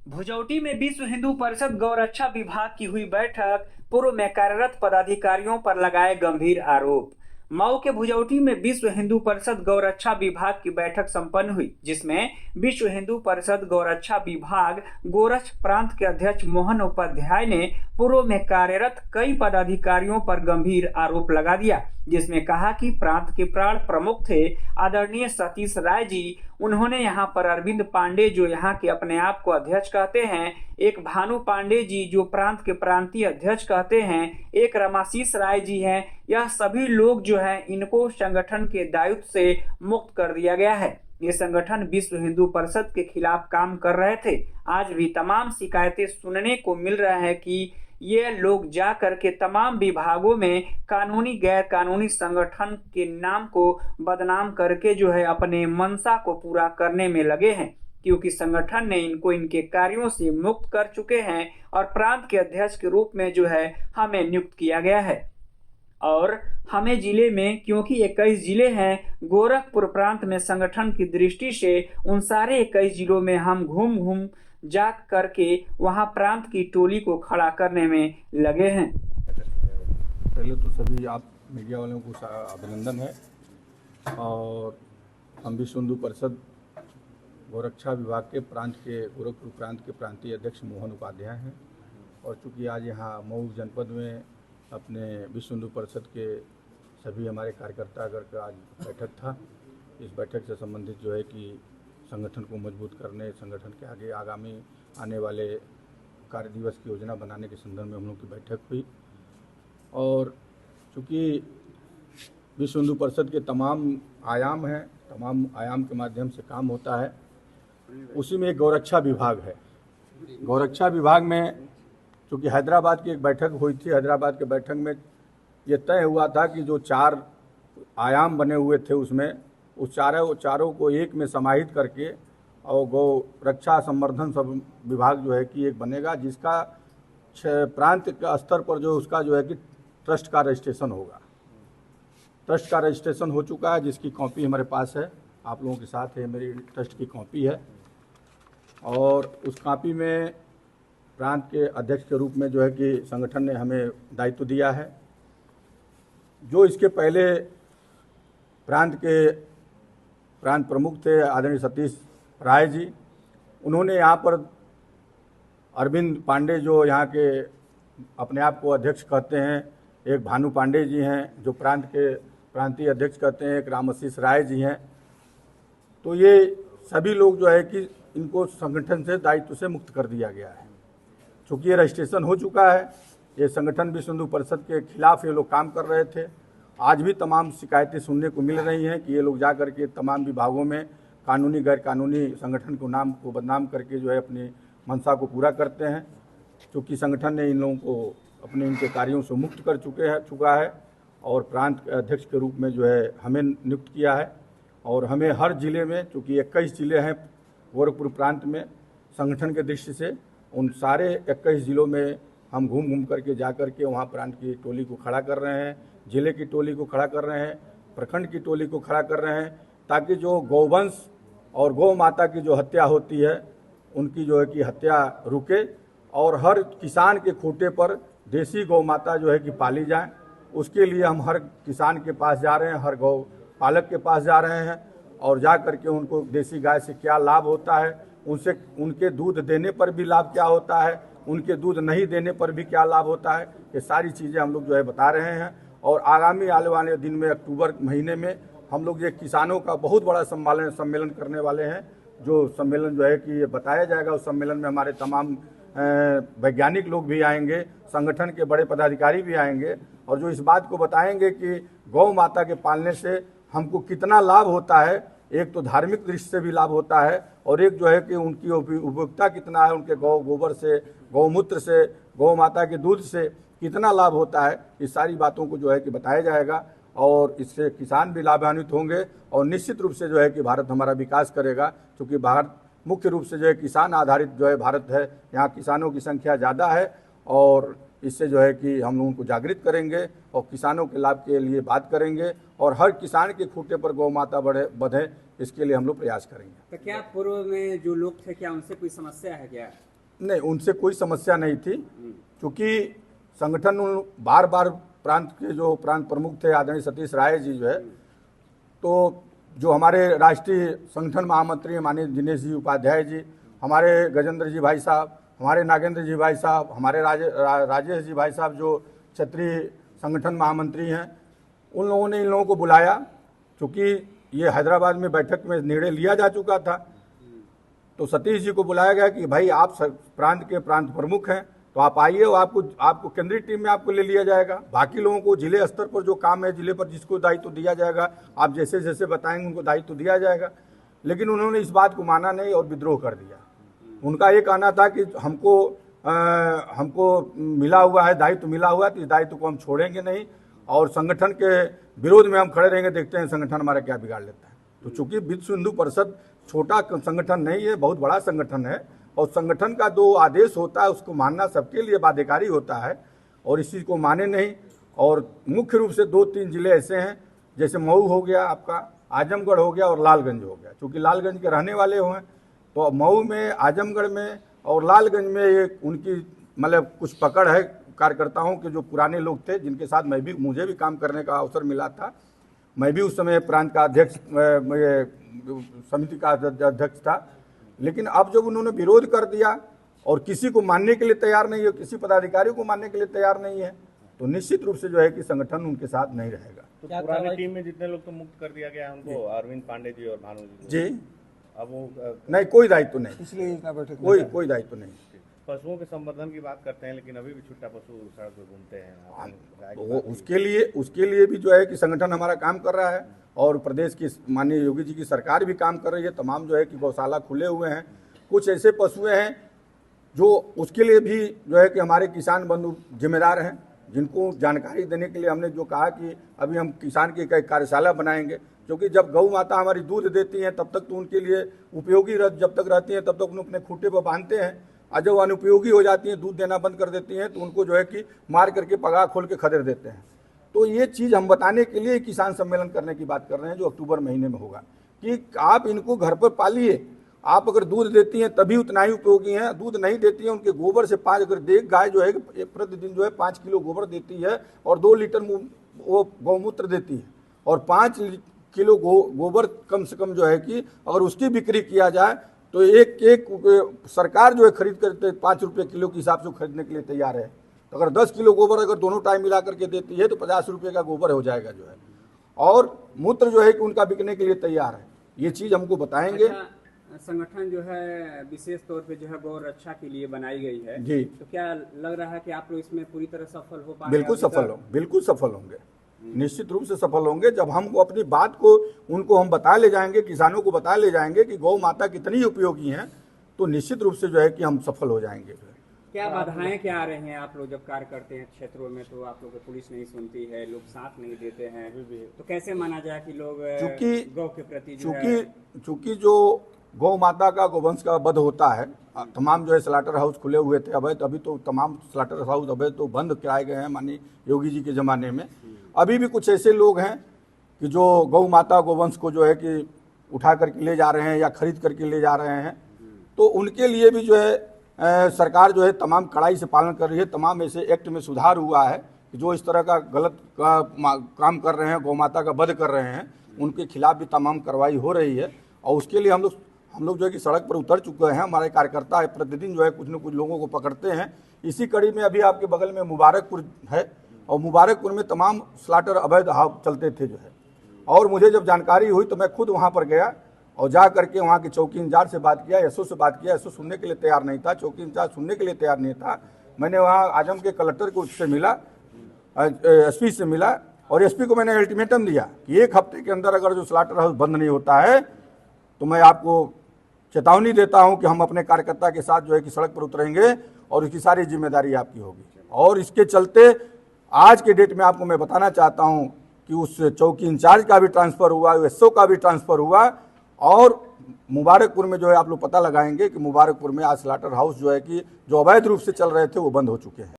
भुजौटी में विश्व हिंदू परिषद गौरक्षा विभाग की हुई बैठक। पूर्व में कार्यरत पदाधिकारियों पर लगाए गंभीर आरोप। मऊ के भुजौटी में विश्व हिंदू परिषद गौरक्षा विभाग की बैठक संपन्न हुई, जिसमें विश्व हिंदू परिषद गौरक्षा विभाग गोरक्ष प्रांत के अध्यक्ष मोहन उपाध्याय ने पूर्व में कार्यरत कई पदाधिकारियों पर गंभीर आरोप लगा दिया, जिसमें कहा कि प्रांत के प्राण प्रमुख थे आदरणीय सतीश राय जी। उन्होंने यहां पर अरविंद पांडे, जो यहां के अपने आप को अध्यक्ष कहते हैं, एक भानु पांडे जी जो प्रांत के प्रांतीय अध्यक्ष कहते हैं, एक रमाशीष राय जी हैं। यह सभी लोग जो हैं, इनको संगठन के दायित्व से मुक्त कर दिया गया है। ये संगठन विश्व हिंदू परिषद के खिलाफ काम कर रहे थे। आज भी तमाम शिकायतें सुनने को मिल रहा है कि ये लोग जा करके तमाम विभागों में कानूनी गैर कानूनी संगठन के नाम को बदनाम करके जो है अपने मंशा को पूरा करने में लगे हैं, क्योंकि संगठन ने इनको इनके कार्यों से मुक्त कर चुके हैं और प्रांत के अध्यक्ष के रूप में जो है हमें नियुक्त किया गया है। और हमें जिले में, क्योंकि 21 जिले हैं, गोरखपुर प्रांत में संगठन की दृष्टि से उन सारे 21 जिलों में हम घूम घूम जा करके वहां प्रांत की टोली को खड़ा करने में लगे हैं। पहले तो सभी आप मीडिया वालों को अभिनंदन है। और हम विश्व हिंदू परिषद गौरक्षा विभाग के गोरखपुर प्रांत के प्रांतीय अध्यक्ष मोहन उपाध्याय हैं। और चूँकि आज यहाँ मऊ जनपद में अपने विश्व हिंदू परिषद के सभी हमारे कार्यकर्ता अगर का आज बैठक था, इस बैठक से संबंधित जो है कि संगठन को मजबूत करने, संगठन के आगे आगामी आने वाले कार्य दिवस की योजना बनाने के संदर्भ में हम लोग की बैठक हुई। और चूँकि विश्व हिंदू परिषद के तमाम आयाम हैं, तमाम आयाम के माध्यम से काम होता है, उसी में एक गौरक्षा विभाग है। गौरक्षा विभाग में चूँकि हैदराबाद की एक बैठक हुई थी, हैदराबाद के बैठक में ये तय हुआ था कि जो 4 आयाम बने हुए थे उसमें उस चारों को एक में समाहित करके और गौ रक्षा संवर्धन सब विभाग जो है कि एक बनेगा, जिसका प्रांत का स्तर पर जो उसका जो है कि ट्रस्ट का रजिस्ट्रेशन होगा। ट्रस्ट का रजिस्ट्रेशन हो चुका है, जिसकी कॉपी हमारे पास है, आप लोगों के साथ है, मेरी ट्रस्ट की कॉपी है। और उस कॉपी में प्रांत के अध्यक्ष के रूप में जो है कि संगठन ने हमें दायित्व दिया है। जो इसके पहले प्रांत प्रमुख थे आदरणीय सतीश राय जी, उन्होंने यहाँ पर अरविंद पांडे जो यहाँ के अपने आप को अध्यक्ष कहते हैं, एक भानु पांडे जी हैं जो प्रांत के प्रांतीय अध्यक्ष कहते हैं, एक रमाशीष राय जी हैं। तो ये सभी लोग जो है कि इनको संगठन से दायित्व से मुक्त कर दिया गया है। चूँकि ये रजिस्ट्रेशन हो चुका है, ये संगठन विश्व हिंदू परिषद के खिलाफ ये लोग काम कर रहे थे। आज भी तमाम शिकायतें सुनने को मिल रही हैं कि ये लोग जा करके तमाम विभागों में कानूनी गैर कानूनी संगठन को नाम को बदनाम करके जो है अपनी मंशा को पूरा करते हैं। चूँकि संगठन ने इन लोगों को अपने इनके कार्यों से मुक्त कर चुका है और प्रांत अध्यक्ष के रूप में जो है हमें नियुक्त किया है। और हमें हर जिले में, चूँकि 21 जिले हैं गोरखपुर प्रांत में, संगठन के दृष्टि से उन सारे 21 जिलों में हम घूम करके जा करके वहाँ प्रांत की टोली को खड़ा कर रहे हैं, जिले की टोली को खड़ा कर रहे हैं, प्रखंड की टोली को खड़ा कर रहे हैं, ताकि जो गौवंश और गौ माता की जो हत्या होती है उनकी जो है कि हत्या रुके और हर किसान के खूंटे पर देसी गौ माता जो है कि पाली जाए। उसके लिए हम हर किसान के पास जा रहे हैं, हर गौ पालक के पास जा रहे हैं और जा करके उनको देसी गाय से क्या लाभ होता है, उनसे उनके दूध देने पर भी लाभ क्या होता है, उनके दूध नहीं देने पर भी क्या लाभ होता है, ये सारी चीज़ें हम लोग जो है बता रहे हैं। और आगामी आने वाले दिन में अक्टूबर महीने में हम लोग ये किसानों का बहुत बड़ा सम्मेलन करने वाले हैं। जो सम्मेलन जो है कि ये बताया जाएगा, उस सम्मेलन में हमारे तमाम वैज्ञानिक लोग भी आएंगे, संगठन के बड़े पदाधिकारी भी आएंगे और जो इस बात को बताएंगे कि गौ माता के पालने से हमको कितना लाभ होता है। एक तो धार्मिक दृष्टि से भी लाभ होता है और एक जो है कि उनकी उपयोगिता कितना है, उनके गोबर से, गौमूत्र से, गौ माता के दूध से कितना लाभ होता है, इस सारी बातों को जो है कि बताया जाएगा। और इससे किसान भी लाभान्वित होंगे और निश्चित रूप से जो है कि भारत हमारा विकास करेगा, क्योंकि भारत मुख्य रूप से जो है किसान आधारित जो है भारत है, यहाँ किसानों की संख्या ज़्यादा है। और इससे जो है कि हम लोगों को जागृत करेंगे और किसानों के लाभ के लिए बात करेंगे और हर किसान के खूंटे पर गौ माता बढ़े, इसके लिए हम लोग प्रयास करेंगे। तो क्या पूर्व में जो लोग थे, क्या उनसे कोई समस्या है क्या? नहीं, उनसे कोई समस्या नहीं थी, क्योंकि संगठन बार बार प्रांत के जो प्रांत प्रमुख थे आदरणीय सतीश राय जी जो है, तो जो हमारे राष्ट्रीय संगठन महामंत्री माननीय दिनेश जी उपाध्याय जी, हमारे गजेंद्र जी भाई साहब, हमारे नागेंद्र जी भाई साहब, हमारे राजेश जी भाई साहब जो क्षेत्रीय संगठन महामंत्री हैं, उन लोगों ने इन लोगों को बुलाया, क्योंकि ये हैदराबाद में बैठक में निर्णय लिया जा चुका था। तो सतीश जी को बुलाया गया कि भाई आप प्रांत के प्रांत प्रमुख हैं, तो आप आइए और आपको केंद्रीय टीम में आपको ले लिया जाएगा। बाकी लोगों को जिले स्तर पर जो काम है, जिले पर जिसको दायित्व दिया जाएगा, आप जैसे जैसे बताएंगे उनको दायित्व दिया जाएगा। लेकिन उन्होंने इस बात को माना नहीं और विद्रोह कर दिया। उनका ये कहना था कि हमको मिला हुआ है, दायित्व मिला हुआ है, तो इस दायित्व को हम छोड़ेंगे नहीं और संगठन के विरोध में हम खड़े रहेंगे, देखते हैं संगठन हमारा क्या बिगाड़ लेता है। तो चूंकि विश्व हिंदू परिषद छोटा संगठन नहीं है, बहुत बड़ा संगठन है और संगठन का जो आदेश होता है उसको मानना सबके लिए बाध्यकारी होता है और इस चीज़ को माने नहीं। और मुख्य रूप से 2-3 जिले ऐसे हैं, जैसे मऊ हो गया, आपका आजमगढ़ हो गया और लालगंज हो गया। चूँकि लालगंज के रहने वाले हुए, तो मऊ में, आजमगढ़ में और लालगंज में ये उनकी मतलब कुछ पकड़ है कार्यकर्ताओं के, जो पुराने लोग थे जिनके साथ मुझे भी काम करने का अवसर मिला था। मैं भी उस समय प्रांत का अध्यक्ष, समिति का अध्यक्ष था। लेकिन अब जब उन्होंने विरोध कर दिया और किसी को मानने के लिए तैयार नहीं है, किसी पदाधिकारी को मानने के लिए तैयार नहीं है, तो निश्चित रूप से जो है कि संगठन उनके साथ नहीं रहेगा। तो पुरानी टीम में जितने लोग तो मुक्त कर दिया गया उनको, अरविंद पांडे जी और भानु जी, अब वो नहीं, कोई दायित्व नहीं, इसलिए कोई दायित्व नहीं। पशुओं के संवर्धन की बात करते हैं, लेकिन अभी भी छुट्टा पशु सड़क पर घूमते हैं। वो उसके लिए भी जो है कि संगठन हमारा काम कर रहा है और प्रदेश की माननीय योगी जी की सरकार भी काम कर रही है। तमाम जो है कि गौशाला खुले हुए हैं। कुछ ऐसे पशुएं हैं जो उसके लिए भी जो है कि हमारे किसान बंधु जिम्मेदार हैं, जिनको जानकारी देने के लिए हमने जो कहा कि अभी हम किसान की एक कार्यशाला बनाएंगे, क्योंकि जब गौ माता हमारी दूध देती हैं तब तक तो उनके लिए उपयोगी जब तक रहती हैं तब तक उन्हें अपने खूंटे पर बांधते हैं, और जब अनुपयोगी हो जाती हैं, दूध देना बंद कर देती हैं, तो उनको जो है कि मार करके पगार खोल के खदेड़ देते हैं। तो ये चीज़ हम बताने के लिए किसान सम्मेलन करने की बात कर रहे हैं, जो अक्टूबर महीने में होगा, कि आप इनको घर पर पालिए। आप अगर दूध देती हैं तभी उतना ही उपयोगी हैं, दूध नहीं देती हैं उनके गोबर से 5, अगर एक गाय जो है प्रतिदिन जो है 5 किलो गोबर देती है और 2 लीटर वो गौमूत्र देती है, और 5 किलो गोबर कम से कम जो है कि अगर उसकी बिक्री किया जाए तो एक सरकार जो है खरीद कर 5 रुपये किलो के हिसाब से खरीदने के लिए तैयार है। तो अगर 10 किलो गोबर अगर दोनों टाइम मिला करके देती है तो 50 रुपये का गोबर हो जाएगा जो है, और मूत्र जो है कि उनका बिकने के लिए तैयार है। ये चीज़ हमको बताएंगे। अच्छा, संगठन जो है विशेष तौर पे जो है गौ रक्षा के लिए बनाई गई है जी, तो क्या लग रहा है कि आप लोग इसमें पूरी तरह सफल हो पाएंगे? बिल्कुल सफल होंगे, निश्चित रूप से सफल होंगे। जब हम अपनी बात को उनको हम बता ले जाएंगे, किसानों को बता ले जाएंगे कि गौ माता कितनी उपयोगी हैं, तो निश्चित रूप से जो है कि हम सफल हो जाएंगे। क्या बाधाएं क्या आ रही हैं? आप लोग जब कार्य करते हैं क्षेत्रों में तो आप लोग को पुलिस नहीं सुनती है, लोग साथ नहीं देते हैं, तो कैसे माना जाए कि लोग गौ के प्रति चूंकि जो गौ माता का गोवंश का वध होता है, तमाम जो है स्लाटर हाउस खुले हुए थे अवैध, अभी तो तमाम स्लाटर हाउस अवैध तो बंद कराए गए हैं माननीय योगी जी के ज़माने में। अभी भी कुछ ऐसे लोग हैं कि जो गौ माता गोवंश को जो है कि उठा करके ले जा रहे हैं या खरीद करके ले जा रहे हैं, तो उनके लिए भी जो है सरकार जो है तमाम कड़ाई से पालन कर रही है। तमाम ऐसे एक्ट में सुधार हुआ है कि जो इस तरह का गलत काम कर रहे हैं, गौ माता का वध कर रहे हैं, उनके खिलाफ भी तमाम कार्रवाई हो रही है। और उसके लिए हम लोग जो है कि सड़क पर उतर चुके हैं। हमारे कार्यकर्ता प्रतिदिन जो है कुछ न कुछ लोगों को पकड़ते हैं। इसी कड़ी में अभी आपके बगल में मुबारकपुर है, और मुबारकपुर में तमाम स्लाटर अवैध हाव चलते थे जो है, और मुझे जब जानकारी हुई तो मैं खुद वहाँ पर गया और जा करके वहाँ के चौकी इंचार्ज से बात किया, एसओ से बात किया। एसओ सुनने के लिए तैयार नहीं था, चौकी इंचार्ज सुनने के लिए तैयार नहीं था। मैंने वहाँ आजम के कलेक्टर को से मिला, एसपी से मिला, और एसपी को मैंने अल्टीमेटम दिया कि 1 हफ्ते के अंदर अगर जो स्लाटर हाउस बंद नहीं होता है तो मैं आपको चेतावनी देता हूं कि हम अपने कार्यकर्ता के साथ जो है कि सड़क पर उतरेंगे और उसकी सारी जिम्मेदारी आपकी होगी। और इसके चलते आज के डेट में आपको मैं बताना चाहता हूं कि उस चौकी इंचार्ज का भी ट्रांसफ़र हुआ, एसओ का भी ट्रांसफ़र हुआ, और मुबारकपुर में जो है आप लोग पता लगाएंगे कि मुबारकपुर में आज स्लाटर हाउस जो है कि जो अवैध रूप से चल रहे थे वो बंद हो चुके हैं।